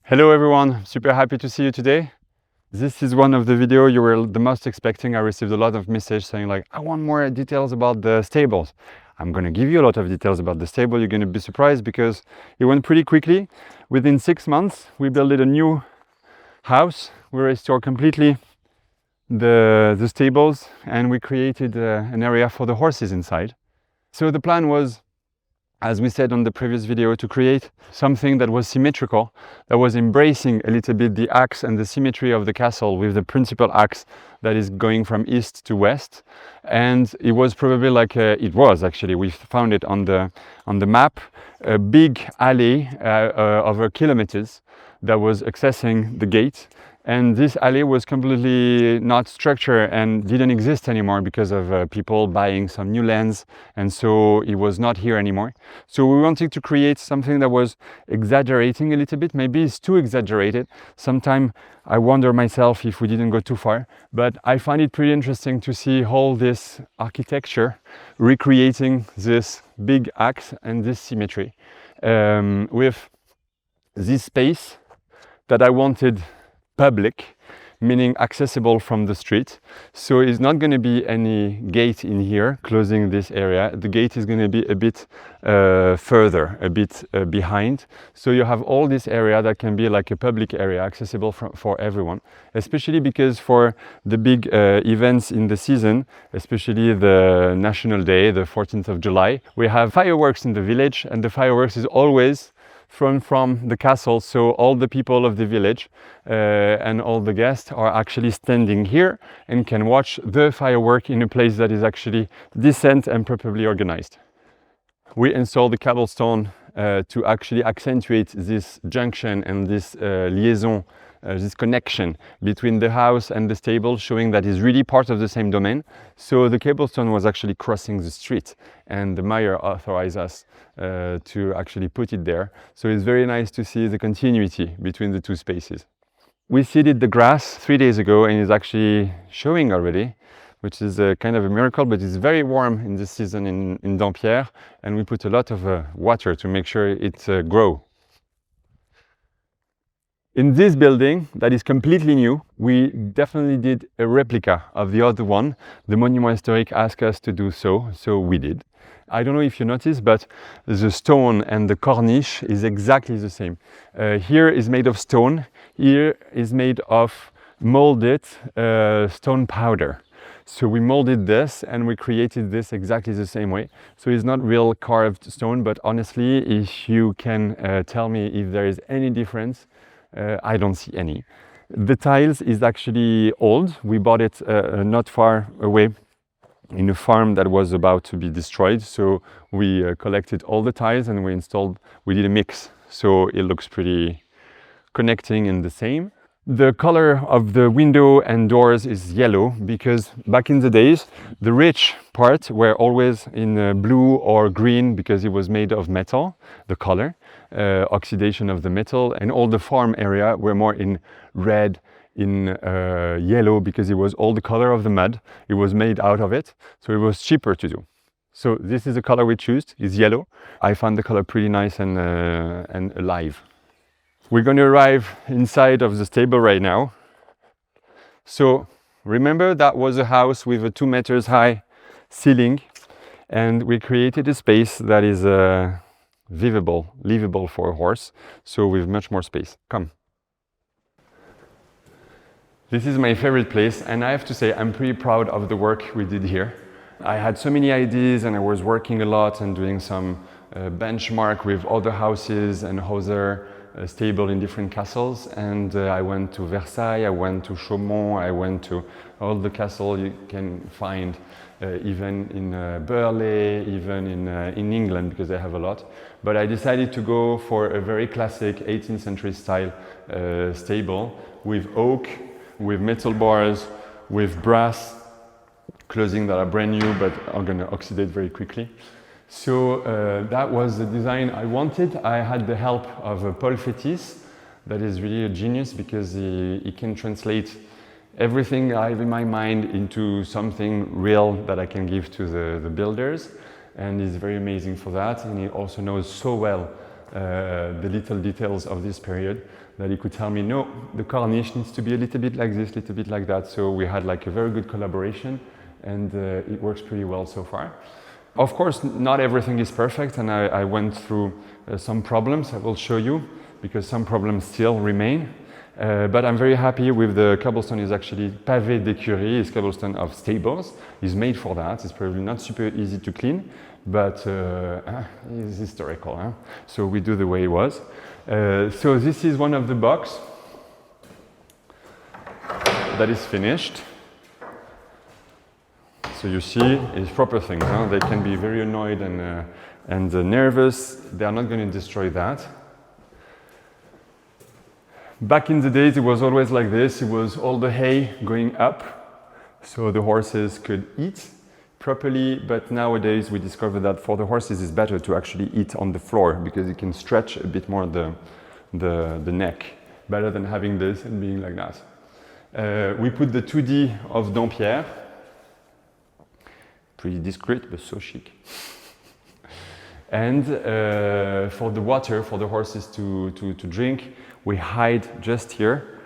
Hello everyone, super happy to see you today. This is one of the videos you were the most expecting. I received a lot of messages saying like, I want more details about the stables. I'm going to give you a lot of details about the stable. You're going to be surprised because it went pretty quickly. Within 6 months, we built a new house. We restored completely the stables and we created an area for the horses inside. So the plan was, as we said on the previous video, to create something that was symmetrical, that was embracing a little bit the axe and the symmetry of the castle with the principal axe that is going from east to west. And it was probably like, it was actually, we found it on the map, a big alley over kilometers that was accessing the gate. And this alley was completely not structured and didn't exist anymore because of people buying some new lands, and so it was not here anymore. So we wanted to create something that was exaggerating a little bit. Maybe it's too exaggerated. Sometimes I wonder myself if we didn't go too far, but I find it pretty interesting to see all this architecture recreating this big axe and this symmetry with this space that I wanted public, meaning accessible from the street. So it's not going to be any gate in here closing this area. The gate is going to be a bit further, a bit behind. So you have all this area that can be like a public area, accessible for everyone, especially because for the big events in the season, especially the National Day, the 14th of July, we have fireworks in the village, and the fireworks is always from the castle, so all the people of the village and all the guests are actually standing here and can watch the firework in a place that is actually decent and properly organized. We installed the cobblestone to actually accentuate this junction and this liaison, this connection between the house and the stable, showing that it's really part of the same domain. So the cobblestone was actually crossing the street, and the mayor authorized us to actually put it there. So it's very nice to see the continuity between the two spaces. We seeded the grass 3 days ago and it's actually showing already, which is a kind of a miracle, but it's very warm in this season in Dampierre, and we put a lot of water to make sure it grows. In this building that is completely new, we definitely did a replica of the other one. The Monument Historique asked us to do so, so we did. I don't know if you noticed, but the stone and the corniche is exactly the same. Here is made of stone, here is made of molded stone powder. So we molded this and we created this exactly the same way. So it's not real carved stone, but honestly, if you can tell me if there is any difference, I don't see any. The tiles is actually old. We bought it not far away in a farm that was about to be destroyed. So we collected all the tiles and we did a mix. So it looks pretty connecting and the same. The color of the window and doors is yellow because back in the days, the rich part were always in blue or green because it was made of metal, the color, oxidation of the metal, and all the farm area were more in red, in yellow because it was all the color of the mud. It was made out of it, so it was cheaper to do. So this is the color we chose, it's yellow. I found the color pretty nice and alive. We're going to arrive inside of the stable right now. So remember that was a house with a 2 meters high ceiling, and we created a space that is livable for a horse, so with much more space. Come. This is my favorite place, and I have to say I'm pretty proud of the work we did here. I had so many ideas and I was working a lot and doing some benchmark with other houses and other stable in different castles, and I went to Versailles, I went to Chaumont, I went to all the castles you can find, even in Burley, even in England, because they have a lot. But I decided to go for a very classic 18th century style stable with oak, with metal bars, with brass closing that are brand new but are going to oxidate very quickly. So that was the design I wanted. I had the help of Paul Fétis, that is really a genius because he can translate everything I have in my mind into something real that I can give to the builders, and he's very amazing for that. And he also knows so well the little details of this period that he could tell me, no, the corniche needs to be a little bit like this, a little bit like that. So we had like a very good collaboration, and it works pretty well so far. Of course, not everything is perfect, and I went through some problems I will show you, because some problems still remain. But I'm very happy with the cobblestone. Is actually pavé d'écurie, is cobblestone of stables. It's made for that. It's probably not super easy to clean, but it's historical. Huh? So we do the way it was. So this is one of the box that is finished. So you see, it's proper things. Huh? They can be very annoyed and nervous. They are not going to destroy that. Back in the days, it was always like this. It was all the hay going up, so the horses could eat properly. But nowadays, we discovered that for the horses, it's better to actually eat on the floor, because it can stretch a bit more the neck, better than having this and being like that. We put the 2D of Dampierre. Pretty discreet, but so chic. And for the water, for the horses to drink, we hide just here.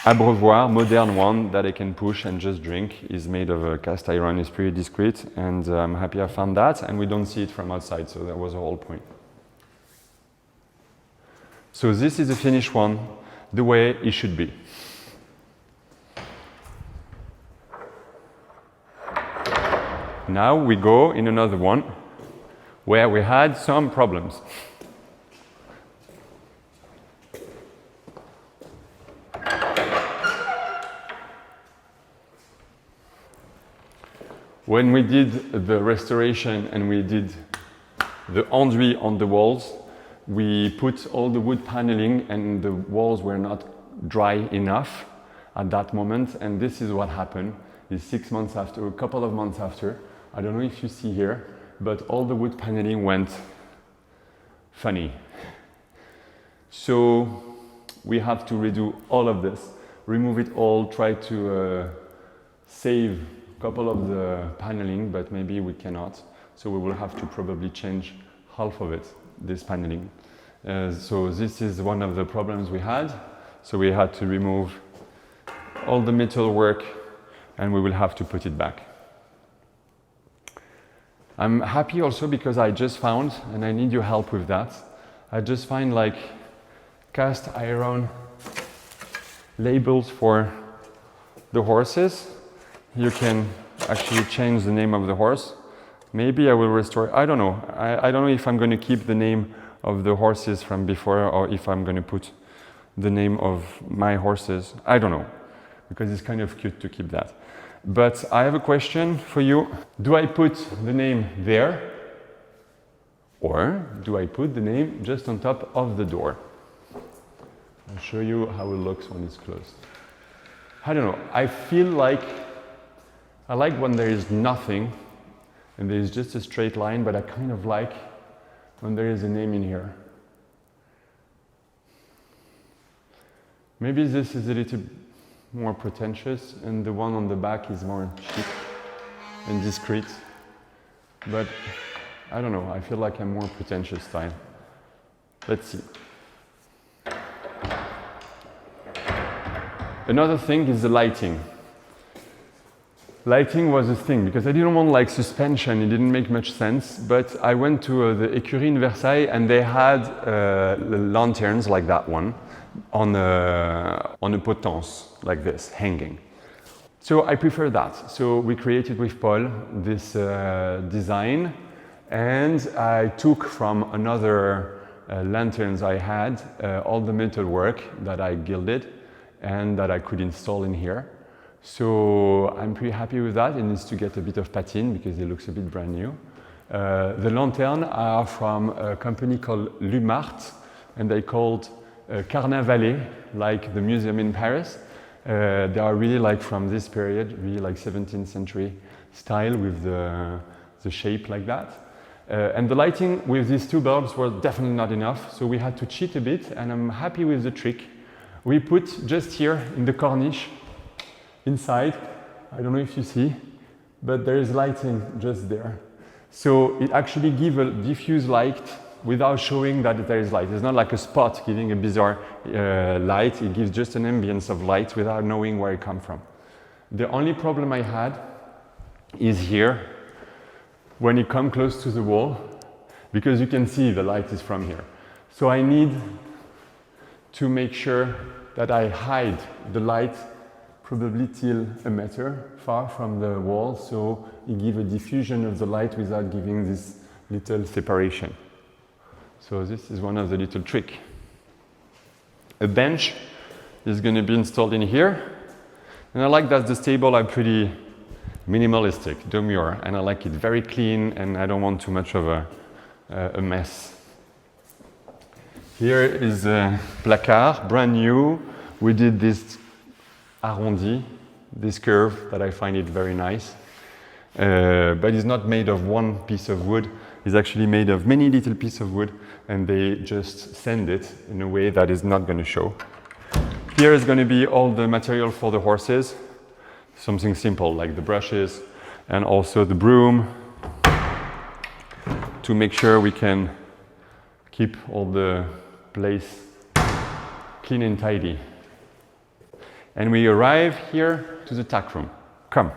Abreuvoir, modern one that I can push and just drink, is made of a cast iron. It's pretty discreet, and I'm happy I found that, and we don't see it from outside, so that was the whole point. So this is the finished one, the way it should be. Now we go in another one where we had some problems. When we did the restoration and we did the enduit on the walls, we put all the wood paneling, and the walls were not dry enough at that moment, and this is what happened. Is 6 months after, a couple of months after, I don't know if you see here, but all the wood paneling went funny. So we have to redo all of this, remove it all, try to save a couple of the paneling, but maybe we cannot. So we will have to probably change half of it, this paneling. So this is one of the problems we had. So we had to remove all the metal work, and we will have to put it back. I'm happy also because I just found, and I need your help with that, I just find like cast iron labels for the horses. You can actually change the name of the horse. Maybe I will restore, I don't know. I don't know if I'm going to keep the name of the horses from before, or if I'm going to put the name of my horses. I don't know, because it's kind of cute to keep that. But I have a question for you. Do I put the name there, or do I put the name just on top of the door? I'll show you how it looks when it's closed. I don't know. I feel like I like when there is nothing and there is just a straight line, but I kind of like when there is a name in here. Maybe this is a little more pretentious, and the one on the back is more chic and discreet. But I don't know, I feel like I'm more pretentious style. Let's see. Another thing is the lighting. Lighting was a thing, because I didn't want like suspension, it didn't make much sense, but I went to the Écurie in Versailles, and they had lanterns like that one on a potence like this, hanging. So I prefer that. So we created with Paul this design, and I took from another lanterns I had all the metal work that I gilded and that I could install in here. So I'm pretty happy with that. It needs to get a bit of patina because it looks a bit brand new. The lanterns are from a company called Lumart, and they called Carnavalet, like the museum in Paris. They are really like from this period, really like 17th century style with the shape like that. And the lighting with these two bulbs was definitely not enough, so we had to cheat a bit, and I'm happy with the trick. We put just here in the corniche, inside, I don't know if you see, but there is lighting just there. So it actually gives a diffuse light without showing that there is light. It's not like a spot giving a bizarre light. It gives just an ambience of light without knowing where it comes from. The only problem I had is here, when you come close to the wall, because you can see the light is from here. So I need to make sure that I hide the light probably till a meter far from the wall, so it gives a diffusion of the light without giving this little separation. So this is one of the little tricks. A bench is going to be installed in here, and I like that the stable are pretty minimalistic, demure, and I like it very clean, and I don't want too much of a mess. Here is a placard, brand new. We did this arrondi, this curve that I find it very nice. But it's not made of one piece of wood. It's actually made of many little pieces of wood, and they just sand it in a way that is not going to show. Here is going to be all the material for the horses. Something simple like the brushes and also the broom to make sure we can keep all the place clean and tidy. And we arrive here to the tack room. Come.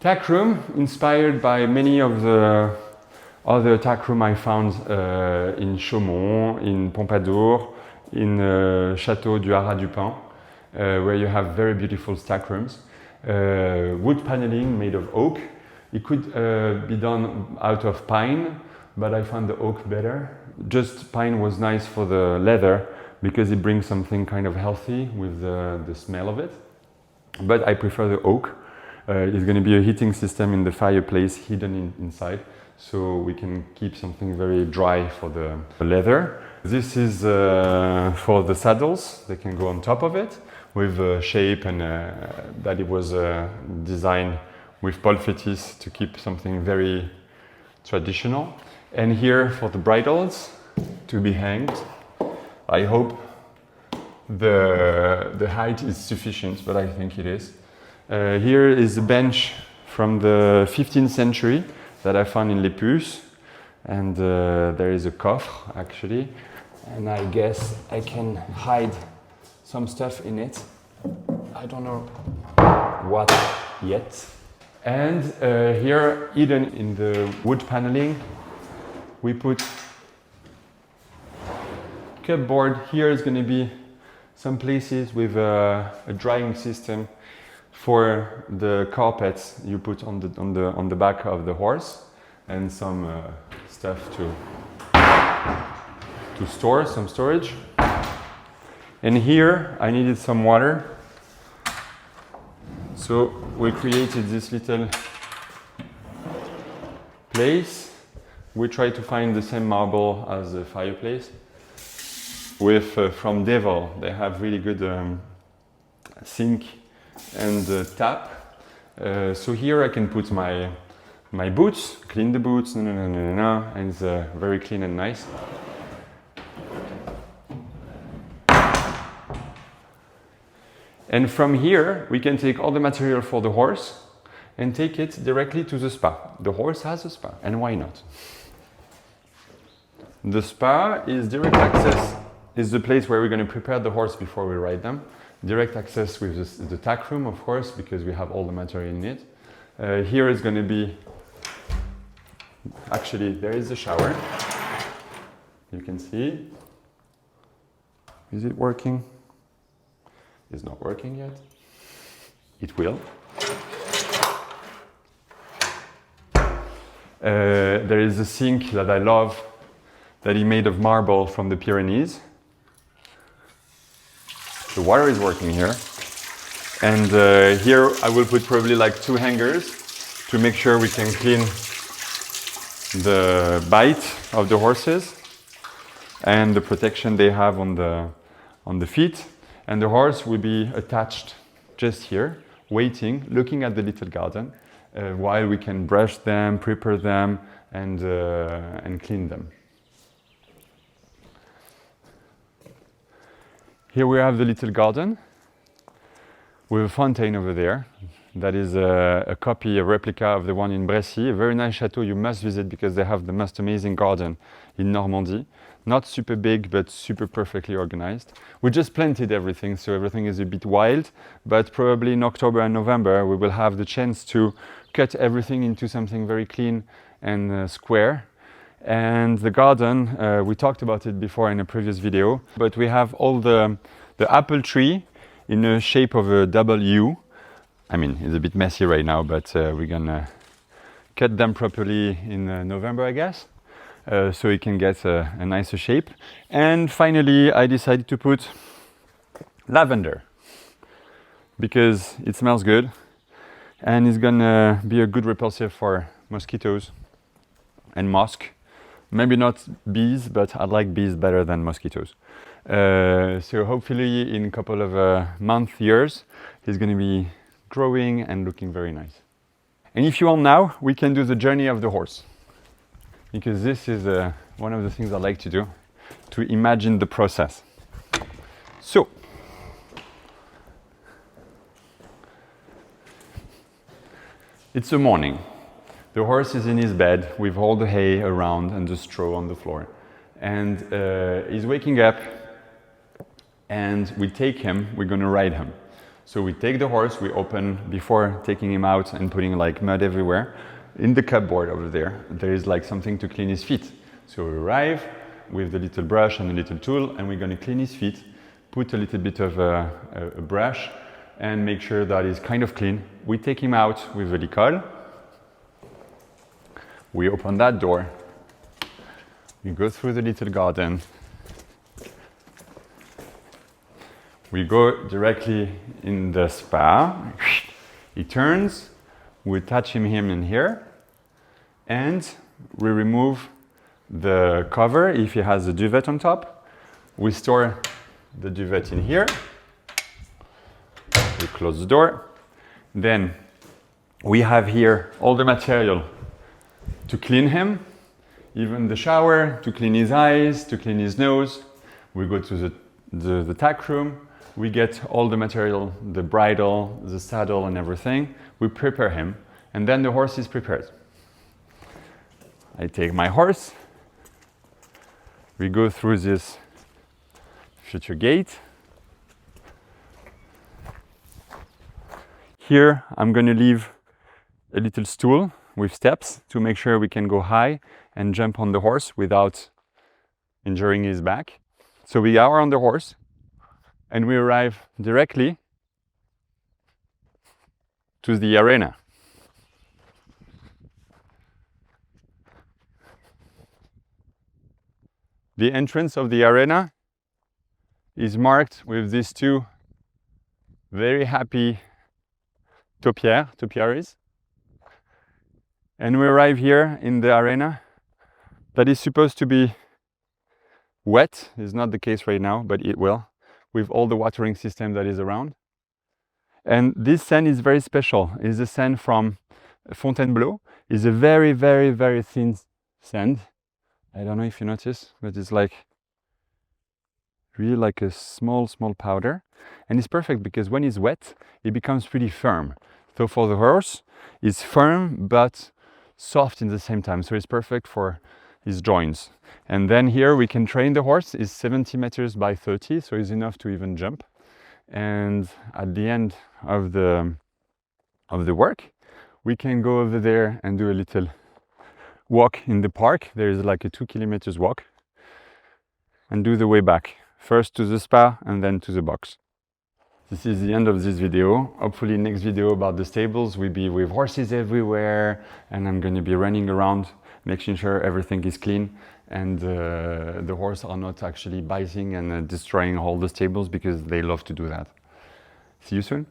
Tack room, inspired by many of the other tack room I found in Chaumont, in Pompadour, in Château du Haras du Pin, where you have very beautiful stack rooms. Wood paneling made of oak. It could be done out of pine, but I found the oak better. Just pine was nice for the leather because it brings something kind of healthy with the smell of it. But I prefer the oak. It's going to be a heating system in the fireplace hidden inside, so we can keep something very dry for the leather. This is for the saddles. They can go on top of it with a shape, and that it was designed with Paul Fétis to keep something very traditional. And here for the bridles to be hanged. I hope the height is sufficient, but I think it is. Here is a bench from the 15th century that I found in Les Puces, and there is a coffre actually, and I guess I can hide some stuff in it. I don't know what yet. And here, hidden in the wood paneling, we put cupboard. Here is going to be some places with a drying system for the carpets you put on the back of the horse, and some stuff to store, some storage. And here I needed some water, so we created this little place. We tried to find the same marble as the fireplace. With from Devil, they have really good sink and tap. So here I can put my boots, clean the boots, and it's very clean and nice. And from here, we can take all the material for the horse and take it directly to the spa. The horse has a spa, and why not? The spa is direct access, is the place where we're going to prepare the horse before we ride them. Direct access with the tack room, of course, because we have all the material in it. Here is going to be, actually, there is a shower. You can see. Is it working? It's not working yet. It will. There is a sink that I love, that is made of marble from the Pyrenees. The water is working here. And here I will put probably like 2 hangers to make sure we can clean the bite of the horses and the protection they have on the feet. And the horse will be attached just here, waiting, looking at the little garden, while we can brush them, prepare them, and clean them. Here we have the little garden with a fountain over there. That is a copy, a replica of the one in Brécy. A very nice chateau you must visit because they have the most amazing garden in Normandy. Not super big, but super perfectly organized. We just planted everything, so everything is a bit wild, but probably in October and November we will have the chance to cut everything into something very clean and square. And the garden, we talked about it before in a previous video, but we have all the apple tree in the shape of a W. I mean, it's a bit messy right now, but we're gonna cut them properly in November, I guess, so it can get a nicer shape. And finally, I decided to put lavender because it smells good and it's gonna be a good repulsive for mosquitoes and mosque. Maybe not bees, but I like bees better than mosquitoes. So hopefully in a couple of months, years, he's gonna be growing and looking very nice. And if you want now, we can do the journey of the horse. Because this is one of the things I like to do, to imagine the process. So, it's a morning. The horse is in his bed with all the hay around and the straw on the floor. And he's waking up and we take him, we're gonna ride him. So we take the horse, we open, before taking him out and putting like mud everywhere, in the cupboard over there, there is like something to clean his feet. So we arrive with the little brush and a little tool and we're gonna clean his feet, put a little bit of a brush and make sure that he's kind of clean. We take him out with a licol. We open that door. We go through the little garden. We go directly in the spa. He turns, we attach him in here, and we remove the cover if he has a duvet on top. We store the duvet in here. We close the door. Then we have here all the material to clean him, even the shower, to clean his eyes, to clean his nose. We go to the tack room. We get all the material, the bridle, the saddle and everything. We prepare him and then the horse is prepared. I take my horse. We go through this future gate. Here I'm going to leave a little stool with steps to make sure we can go high and jump on the horse without injuring his back. So we are on the horse. And we arrive directly to the arena. The entrance of the arena is marked with these two very happy topiaries. And we arrive here in the arena that is supposed to be wet. It's not the case right now, but it will, with all the watering system that is around. And this sand is very special. It's a sand from Fontainebleau. It's a very, very, very thin sand. I don't know if you notice, but it's like really like a small powder. And it's perfect because when it's wet, it becomes pretty firm. So for the horse, it's firm but soft in the same time. So it's perfect for his joints. And then here we can train the horse. It's 70 meters by 30, so it's enough to even jump. And at the end of the work, we can go over there and do a little walk in the park. There is like a 2 kilometers walk, and do the way back. First to the spa and then to the box. This is the end of this video. Hopefully next video about the stables will be with horses everywhere, and I'm going to be running around making sure everything is clean and the horses are not actually biting and destroying all the stables because they love to do that. See you soon.